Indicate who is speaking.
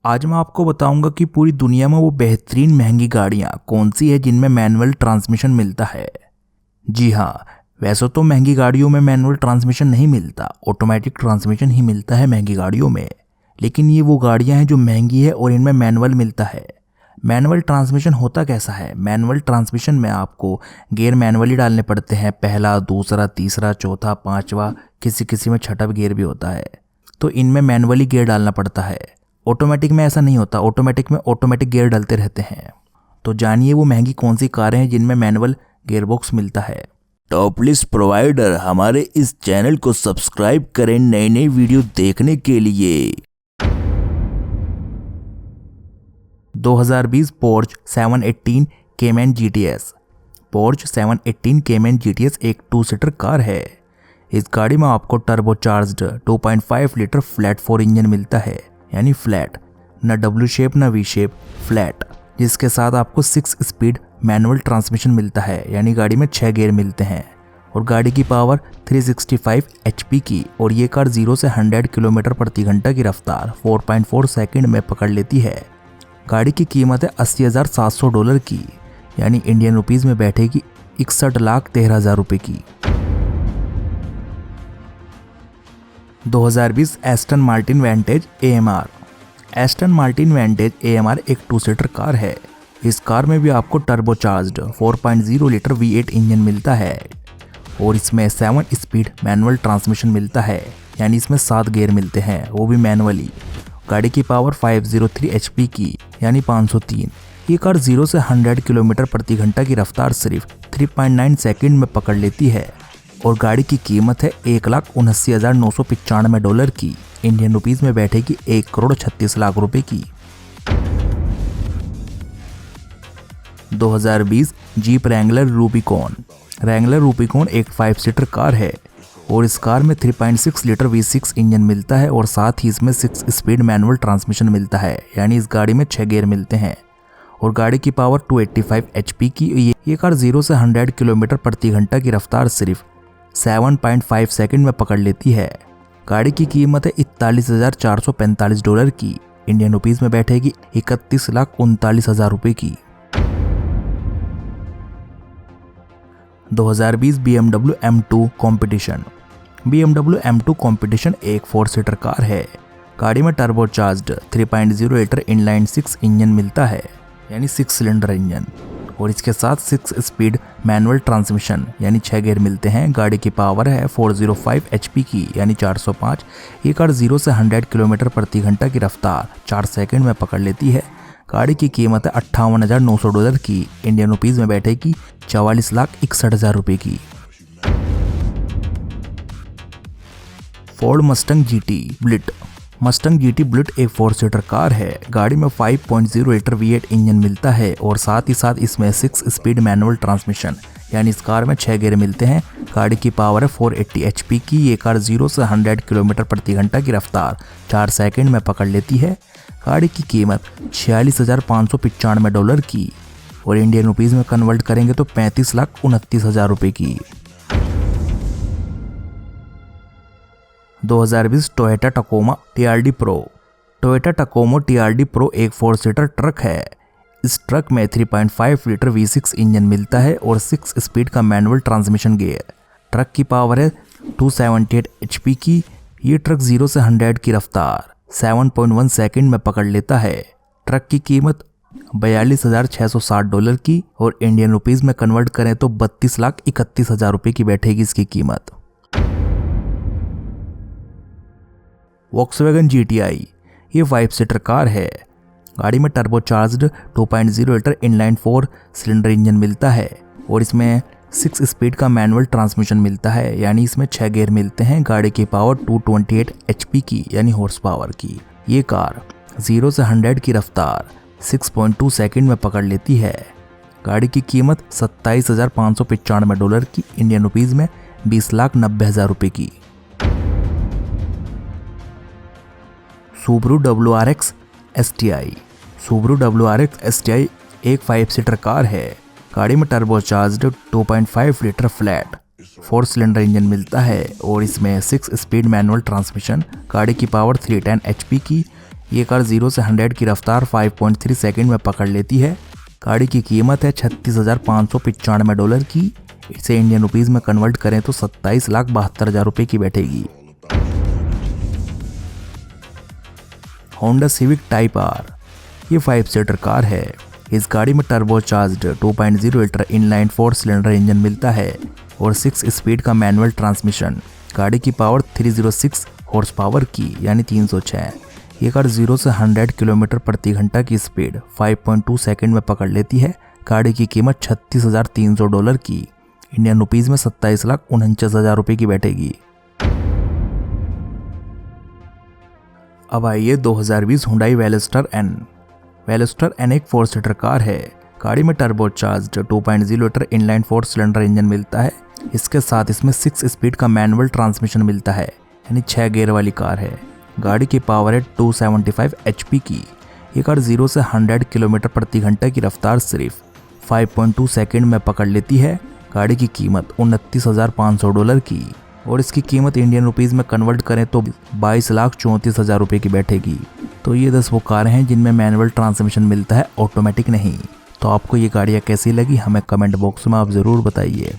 Speaker 1: आज मैं आपको बताऊंगा कि पूरी दुनिया में वो बेहतरीन महंगी गाड़ियां कौन सी है जिनमें मैनुअल ट्रांसमिशन मिलता है। जी हाँ, वैसे तो महंगी गाड़ियों में मैनुअल ट्रांसमिशन नहीं मिलता, ऑटोमेटिक ट्रांसमिशन ही मिलता है महंगी गाड़ियों में। लेकिन ये वो गाड़ियां हैं जो महंगी है और इनमें मैनुअल मिलता है। मैनुअल ट्रांसमिशन होता कैसा है? मैनुअल ट्रांसमिशन में आपको गियर मैनुअली डालने पड़ते हैं, पहला, दूसरा, तीसरा, चौथा, पांचवा, किसी किसी में छठा गियर भी होता है। तो इनमें मैनुअली गियर डालना पड़ता है। ऑटोमेटिक में ऐसा नहीं होता, ऑटोमेटिक में ऑटोमेटिक गियर डालते रहते हैं। तो जानिए वो महंगी कौन सी कारें हैं जिनमें मैनुअल गियरबॉक्स मिलता है।
Speaker 2: टॉप लिस्ट प्रोवाइडर हमारे इस चैनल को सब्सक्राइब करें नई नई वीडियो देखने के लिए।
Speaker 1: 2020 Porsche 718 Cayman GTS. Porsche 718 Cayman GTS एक 2 सीटर कार है। इस गाड़ी में आपको टर्बोचार्ज्ड 2.5 लीटर फ्लैट 4 इंजन मिलता है, यानी फ्लैट, न डब्ल्यू शेप न वी शेप, फ्लैट, जिसके साथ आपको 6 स्पीड मैनुअल ट्रांसमिशन मिलता है, यानी गाड़ी में 6 गियर मिलते हैं। और गाड़ी की पावर 365 HP की, और ये कार 0 से 100 किलोमीटर प्रति घंटा की रफ्तार 4.4 सेकंड में पकड़ लेती है। गाड़ी की कीमत है $80,700 की, यानी इंडियन रुपीज़ में बैठेगी 61,13,000 रुपये की। 2020 Aston Martin vantage AMR। Aston Martin vantage AMR एक 2 सीटर कार है। इस कार में भी आपको टर्बोचार्ज्ड 4.0 लीटर V8 इंजन मिलता है, और इसमें 7 स्पीड मैनुअल ट्रांसमिशन मिलता है, यानी इसमें 7 गियर मिलते हैं, वो भी मैनुअली। गाड़ी की पावर 503 HP की, यानी 503। ये कार 0 से 100 किलोमीटर प्रति घंटा की रफ्तार सिर्फ 3.9 सेकंड में पकड़ लेती है, और गाड़ी की कीमत है $1,79,995 की, इंडियन रुपीज़ में बैठेगी 1,36,00,000 रुपये की। 2020 jeep Wrangler Rubicon. Wrangler Rubicon एक 5 सीटर कार है, और इस कार में 3.6 लीटर V6 इंजन मिलता है, और साथ ही इसमें 6 स्पीड मैनुअल ट्रांसमिशन मिलता है, यानी इस गाड़ी में 6 गियर मिलते हैं। और गाड़ी की पावर 285 HP की। ये कार 0 से 100 किलोमीटर प्रति घंटा की रफ्तार सिर्फ 7.5 सेकंड में पकड़ लेती है। गाड़ी की कीमत है $41,445 की, इंडियन रुपीज़ में बैठेगी 31,39,000 रुपये की। 2020 BMW M2 competition. BMW M2 competition एक 4 सीटर कार है। गाड़ी में टर्बोचार्ज्ड 3.0 लीटर इनलाइन 6 इंजन मिलता है, यानी 6 सिलेंडर इंजन, और इसके साथ 6 स्पीड मैनुअल ट्रांसमिशन, यानी 6 गियर मिलते हैं। गाड़ी की पावर है 405 HP की, यानी 405। ये कार 0 से 100 किलोमीटर प्रति घंटा की रफ्तार 4 सेकंड में पकड़ लेती है। गाड़ी की कीमत है $58,900 की, इंडियन रुपीज़ में बैठेगी 44,61,000 रुपये की। Ford Mustang GT bullet. Mustang GT bullet एक 4 सीटर कार है। गाड़ी में 5.0 लीटर V8 इंजन मिलता है, और साथ ही साथ इसमें 6 स्पीड मैनुअल ट्रांसमिशन, यानी इस कार में 6 गियर मिलते हैं। गाड़ी की पावर है 480 HP की। ये कार 0 से 100 किलोमीटर प्रति घंटा की रफ्तार 4 सेकंड में पकड़ लेती है। गाड़ी की कीमत $46,595 की, और इंडियन रुपीज़ में कन्वर्ट करेंगे तो 35,29,000 रुपये की। 2020 Toyota Tacoma TRD pro. Toyota Tacoma TRD pro एक 4 सीटर ट्रक है। इस ट्रक में 3.5 लीटर V6 इंजन मिलता है, और 6 स्पीड का मैनुअल ट्रांसमिशन गियर। ट्रक की पावर है 278 HP की। ये ट्रक 0 से 100 की रफ्तार 7.1 सेकंड में पकड़ लेता है। ट्रक की कीमत $42,660 की, और इंडियन रुपीज़ में कन्वर्ट करें तो 32,31,000 रुपये की बैठेगी इसकी कीमत। वॉक्सवैगन GTI ये 5 सीटर कार है। गाड़ी में turbocharged 2.0 litre inline 4 cylinder engine मिलता है, और इसमें 6 स्पीड का मैनुअल ट्रांसमिशन मिलता है, यानी इसमें 6 गियर मिलते हैं। गाड़ी की पावर 228 HP की, यानी हॉर्स पावर की। ये कार 0 से 100 की रफ्तार 6.2 सेकंड में पकड़ लेती है। गाड़ी की कीमत $27,595 की, इंडियन रुपीज़ में 20,90,000 रुपये की। Subaru WRX STI। Subaru WRX STI एक 5 सीटर कार है। गाड़ी में turbocharged 2.5 litre flat 4 cylinder engine मिलता है, और इसमें 6 स्पीड मैनुअल ट्रांसमिशन। गाड़ी की पावर 310 HP की। ये कार 0 से 100 की रफ्तार 5.3 सेकंड में पकड़ लेती है। गाड़ी की कीमत है $36,595 की। इसे इंडियन रुपीस में कन्वर्ट करें तो 27,72,000 रुपये की बैठेगी। होंडा सिविक टाइप आर, ये 5 सीटर कार है। इस गाड़ी में turbocharged 2.0 litre inline 4 cylinder engine मिलता है और 6 स्पीड का मैनुअल ट्रांसमिशन। गाड़ी की पावर 306 हॉर्स पावर की यानी 306। ये कार 0 से 100 किलोमीटर प्रति घंटा की स्पीड 5.2 सेकंड में पकड़ लेती है। गाड़ी की कीमत $36,300 की, इंडियन रुपीस में 27,49,000 रुपये की बैठेगी। अब आइए 2020 हुंडई वेलोस्टर एन। वेलोस्टर एन एक 4 सीटर कार है। गाड़ी में turbocharged 2.0 litre inline 4 cylinder engine मिलता है। इसके साथ इसमें 6 स्पीड का मैनुअल ट्रांसमिशन मिलता है यानी 6 गियर वाली कार है। गाड़ी की पावर है 275 HP की। ये कार 0 से 100 किलोमीटर प्रति घंटा की रफ्तार सिर्फ 5.2 सेकंड में पकड़ लेती है। गाड़ी की कीमत $29,500 की और इसकी कीमत इंडियन रुपीस में कन्वर्ट करें तो 22,34,000 रुपये की बैठेगी। तो ये 10 वो कारें हैं जिनमें मैनुअल ट्रांसमिशन मिलता है, ऑटोमेटिक नहीं। तो आपको ये गाड़ियाँ कैसी लगी हमें कमेंट बॉक्स में आप ज़रूर बताइए।